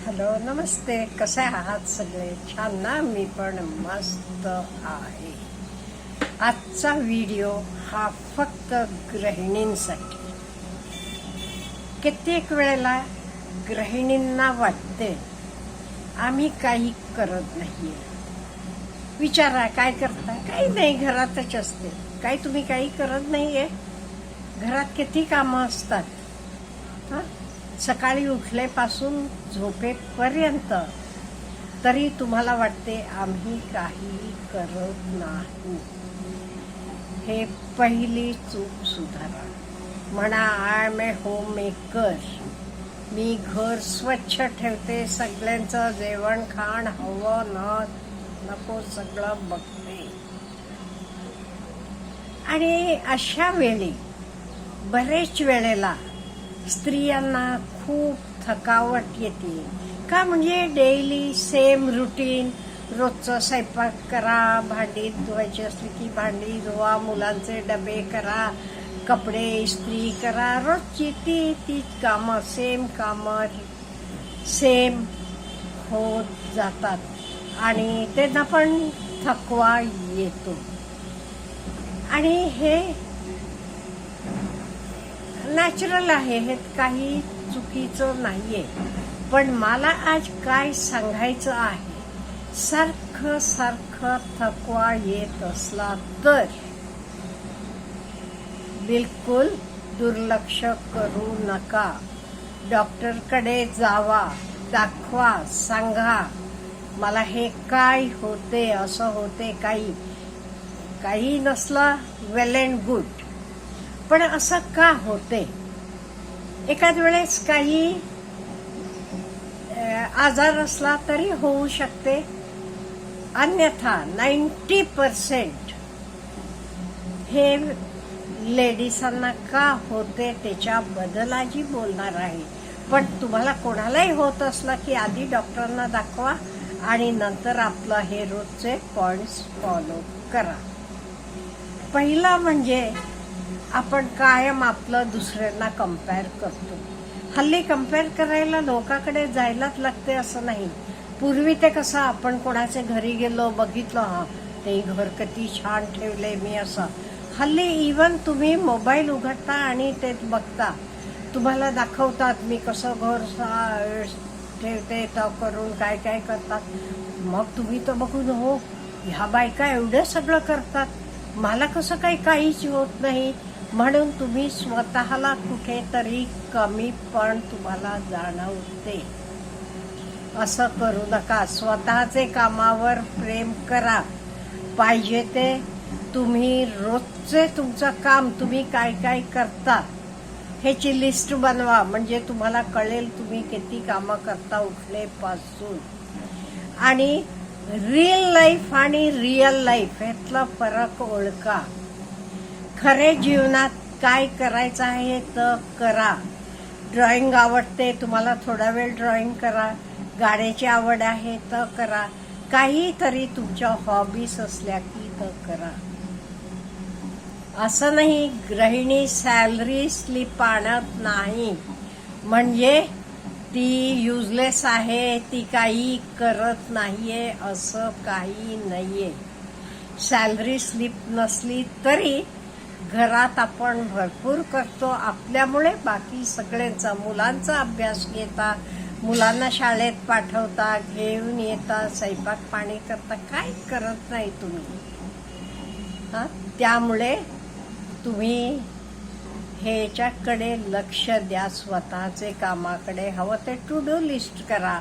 Hello नमस्ते, कसे आहात सगळे? छान ना? मी पण मस्त आहे. आजचा व्हिडिओ हा फक्त गृहिणींसाठी. कित्येक वेळेला गृहिणींना वाटते आम्ही काही करत नाहीये. विचारा, काय करता? काही नाही, घरातच असते. काही तुम्ही काही करत नाहीये? घरात किती कामं असतात. सकाळी उठल्यापासून झोपेपर्यंत तरी तुम्हाला वाटते आम्ही काही करत नाही. हे पहिली चूक सुधारा. म्हणा I am a homemaker. मी घर स्वच्छ ठेवते, सगळ्यांचं जेवण खाण हवं नको सगळं बघते. आणि अशा वेळी बरेच वेळेला स्त्रियांना खूप थकावट येते. का? म्हणजे डेली सेम रुटीन. रोजचं स्वयंपाक करा, भांडी धुवायची असली की भांडी धुवा, मुलांचे डबे करा, कपडे इस्त्री करा. रोजची ती कामं, सेम कामं सेम होत जातात आणि त्यांना पण थकवा येतो. आणि हे नॅचरल आहे, हे काही चुकीचं नाहीये. पण मला आज काय सांगायचं आहे, सारखं थकवा येत असला तर बिलकुल दुर्लक्ष करू नका. डॉक्टरकडे जावा, दाखवा, सांगा मला हे काय होते, असं होते. काही नसलं वेल अँड गुड. पण असं का होते? एखाद वेळेस काही आजार असला तरी होऊ शकते. अन्यथा 90% हे लेडीजांना का होते त्याच्याबद्दल आजी बोलणार आहे. पण तुम्हाला कोणालाही होत असला की आधी डॉक्टरांना दाखवा आणि नंतर आपलं हे रोजचे पॉइंट्स फॉलो करा. पहिला म्हणजे आपण कायम आपलं दुसऱ्यांना कम्पेअर करतो. हल्ली कम्पेअर करायला लोकांकडे जायलाच लागते असं नाही. पूर्वी ते कसं, आपण कोणाच्या घरी गेलो, बघितलं, हा ते घर किती छान ठेवले मी, असं. हल्ली इवन तुम्ही मोबाईल उघडता आणि ते बघता, तुम्हाला दाखवतात मी कसं घर ठेवते, तो करून काय काय करतात. मग तुम्ही तर बघून, हो ह्या बायका एवढं सगळं करतात, मला कसं काहीच होत नाही. म्हणून तुम्ही स्वतःला कुठेतरी कमीपण तुम्हाला जाणवते. असं करू नका. स्वतःचे कामावर प्रेम करा. पाहिजे ते तुम्ही रोजचे तुमचं काम, तुम्ही काय काय करता ह्याची लिस्ट बनवा. म्हणजे तुम्हाला कळेल तुम्ही किती कामं करता उठलेपासून. आणि रिअल लाईफ आणि रिअल लाईफ ह्यातला फरक ओळखा. खरे जीवनात काय करायचं आहे तर करा. ड्रॉइंग आवडते तुम्हाला, थोडा वेळ ड्रॉइंग करा. गाण्याची आवड आहे तर करा. काहीतरी तुमच्या हॉबीज असल्या की तर करा. असं नाही गृहिणी सॅलरी स्लिप आणत नाही म्हणजे ती युजलेस आहे, ती काही करत नाहीये, असं काही नाहीये. सॅलरी स्लिप नसली तरी घरात आपण भरपूर करतो आपल्यामुळे. बाकी सगळ्यांचा, मुलांचा अभ्यास घेता, मुलांना शाळेत पाठवता, घेऊन येता, स्वयंपाक पाणी करता, काय करत नाही तुम्ही. त्यामुळे तुम्ही ह्याच्याकडे लक्ष द्या. स्वतःचे कामाकडे. हवं ते टू डू लिस्ट करा.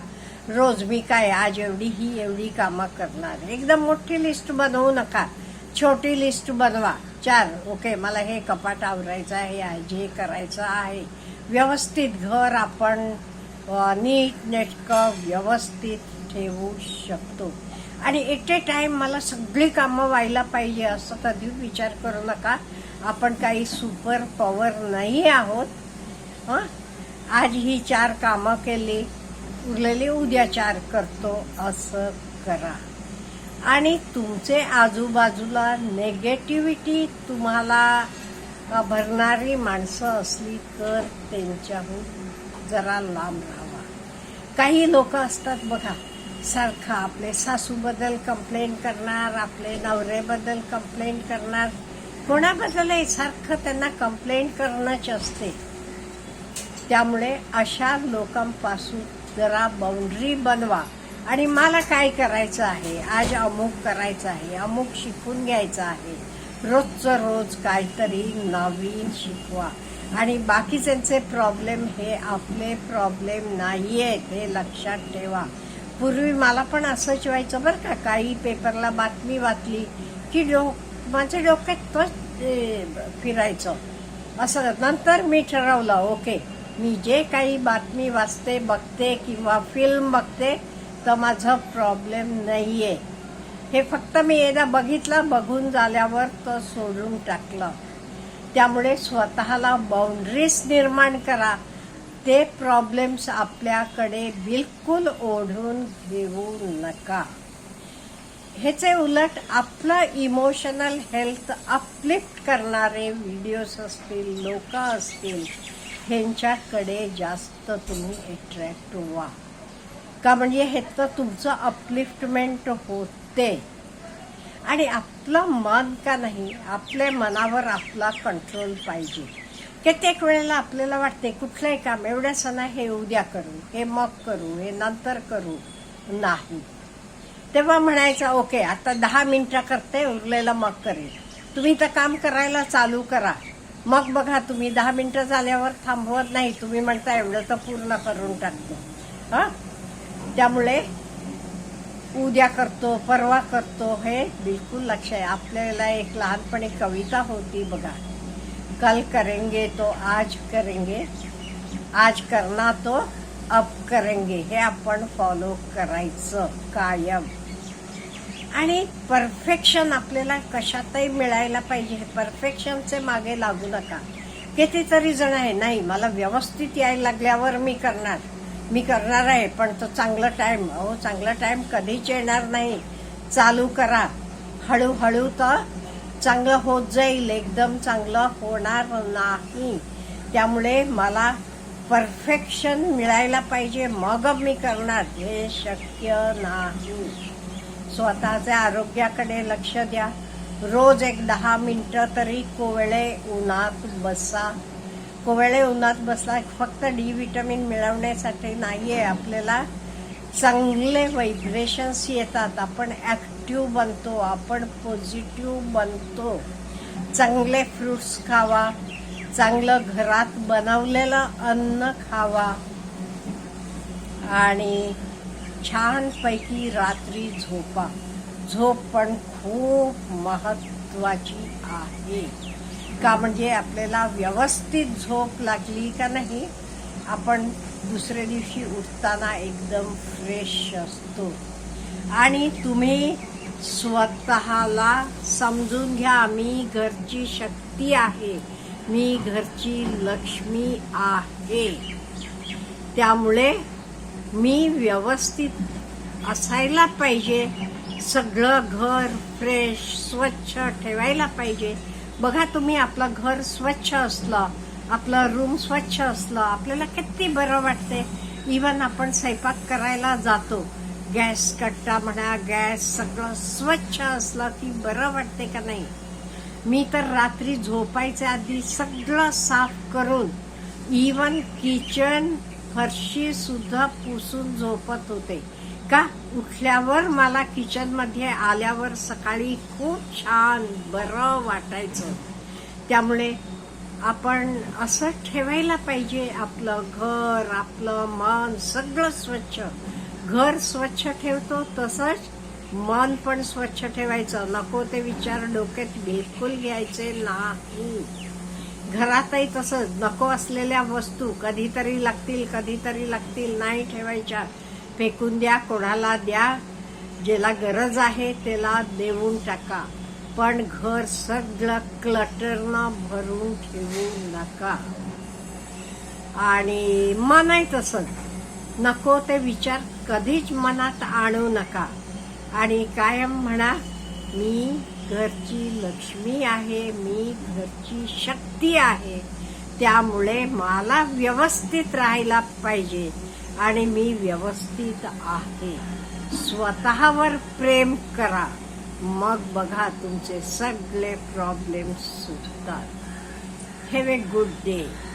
रोज मी काय, आज एवढी कामं करणार. एकदम मोठी लिस्ट बनवू नका, छोटी लिस्ट बनवा. 4 ओके, मला हे कपाट आवरायचं आहे, हे करायचं आहे. व्यवस्थित घर आपण नीट नेटकं व्यवस्थित ठेवू शकतो. आणि एट ए टाइम मला सगळी कामं व्हायला पाहिजे असं कधी विचार करू नका. आपण काही सुपर पॉवर नाही आहोत. आज ही 4 कामं केली, उरलेली उद्या 4 करतो, असं करा. आणि तुमचे आजूबाजूला नेगेटिव्हिटी तुम्हाला भरणारी माणसं असली तर त्यांच्याहून जरा लांब राहावा. काही लोक असतात बघा, सारखं आपले सासूबद्दल कंप्लेंट करणार, आपले नवऱ्याबद्दल कंप्लेंट करणार, कोणाबद्दलही सारखं त्यांना कंप्लेंट करणंच असते. त्यामुळे अशा लोकांपासून जरा बाउंड्री बनवा. आणि मला काय करायचं आहे, आज अमुक करायचं आहे, अमुक शिकून घ्यायचं आहे, रोजचं रोज काहीतरी नवीन शिकवा. आणि बाकीच्यांचे प्रॉब्लेम हे आपले प्रॉब्लेम नाही आहेत, हे लक्षात ठेवा. पूर्वी मला पण असंच व्हायचं बरं का. काही पेपरला बातमी वाचली की माझ्या डोक्यात तोच फिरायचं. असं नंतर मी ठरवलं, ओके, मी जे काही बातमी वाचते, बघते किंवा फिल्म बघते तर माझं प्रॉब्लेम नाही आहे. हे फक्त मी एकदा बघितलं, बघून झाल्यावर तो सोडून टाकलं. त्यामुळे स्वतःला बाउंड्रीज निर्माण करा. ते प्रॉब्लेम्स आपल्याकडे बिलकुल ओढून घेऊ नका. ह्याचे उलट आपलं इमोशनल हेल्थ अपलिफ्ट करणारे व्हिडिओज असतील, लोक असतील, ह्यांच्याकडे जास्त तुम्ही अट्रॅक्ट व्हा. का म्हणजे हे तर तुमचं अपलिफ्टमेंट होते. आणि आपलं मन का नाही, आपल्या मनावर आपला कंट्रोल पाहिजे. कित्येक वेळेला आपल्याला वाटते कुठलंही काम एवढ्याच नाही, हे उद्या करू, हे मग करू, हे नंतर करू. नाही, तेव्हा म्हणायचं ओके आता 10 मिनिटं करते, उरलेलं मग करेल. तुम्ही तर काम करायला चालू करा, मग बघा तुम्ही 10 मिनिटं झाल्यावर थांबवत नाही. तुम्ही म्हणता एवढं तर पूर्ण करून टाकतो. हां, त्यामुळे उद्या करतो, परवा करतो, हे बिलकुल लक्ष आहे. आपल्याला एक लहानपणी कविता होती बघा, कल करेंगे तो आज करेंगे, आज करना तो अब करेंगे. हे आपण फॉलो करायचं कायम. आणि परफेक्शन आपल्याला कशातही मिळायला पाहिजे. परफेक्शनचे मागे लागू नका. कितीतरी जण आहे, नाही मला व्यवस्थित यायला लागल्यावर मी करणार आहे, पण तो चांगला टाइम, चांगला टाइम कधीच येणार नाही. चालू करा, हळूहळू तर चांगलं होत जाईल, एकदम चांगलं होणार नाही. त्यामुळे मला परफेक्शन मिळायला पाहिजे मग मी करणार, हे शक्य नाही. स्वतःच्या आरोग्याकडे लक्ष द्या. रोज एक 10 मिनिटं तरी कोवळे उन्हात बसा. कोवळे उन्हात बसला फक्त डी विटामिन मिळवण्यासाठी नाहीये, आपल्याला चांगले व्हायब्रेशन्स येतात, आपण ॲक्टिव्ह बनतो, आपण पॉझिटिव्ह बनतो. चांगले फ्रुट्स खावा, चांगलं घरात बनवलेलं अन्न खावा आणि छानपैकी रात्री झोपा. झोप पण खूप महत्वाची आहे. का म्हणजे आपल्याला व्यवस्थित झोप लागली का नाही, आपण दुसऱ्या दिवशी उठताना एकदम फ्रेश असतो. आणि तुम्ही स्वतःला समजून घ्या, मी घरची शक्ती आहे, मी घरची लक्ष्मी आहे. त्यामुळे मी व्यवस्थित असायला पाहिजे. सगळं घर फ्रेश स्वच्छ ठेवायला पाहिजे. बघा तुम्ही, आपलं घर स्वच्छ असलं, आपलं रूम स्वच्छ असलं, आपल्याला किती बरं वाटते. इवन आपण स्वयंपाक करायला जातो, गॅस कट्टा म्हणा, गॅस सगळं स्वच्छ असलं की बरं वाटते का नाही. मी तर रात्री झोपायच्या आधी सगळं साफ करून इवन किचन फरशी सुद्धा पुसून झोपत होते. का, उठल्यावर मला किचनमध्ये आल्यावर सकाळी खूप छान बरं वाटायचं. त्यामुळे आपण असं ठेवायला पाहिजे, आपलं घर, आपलं मन सगळं स्वच्छ. घर स्वच्छ ठेवतो तसंच मन पण स्वच्छ ठेवायचं. नको ते विचार डोक्यात बिलकुल घ्यायचे नाही. घरातही तसंच, नको असलेल्या वस्तू कधीतरी लागतील नाही ठेवायच्या, फेकून द्या, कोणाला द्या, ज्याला गरज आहे त्याला देऊन टाका. पण घर सगळं क्लटरनं भरून ठेवू नका. आणि मनही तसंच, नको ते विचार कधीच मनात आणू नका. आणि कायम म्हणा, मी घरची लक्ष्मी आहे, मी घरची शक्ती आहे. त्यामुळे मला व्यवस्थित राहायला पाहिजे. आणि मी व्यवस्थित आहे. स्वतःवर प्रेम करा, मग बघा तुमचे सगळे प्रॉब्लेम सुटतात. Have a good day.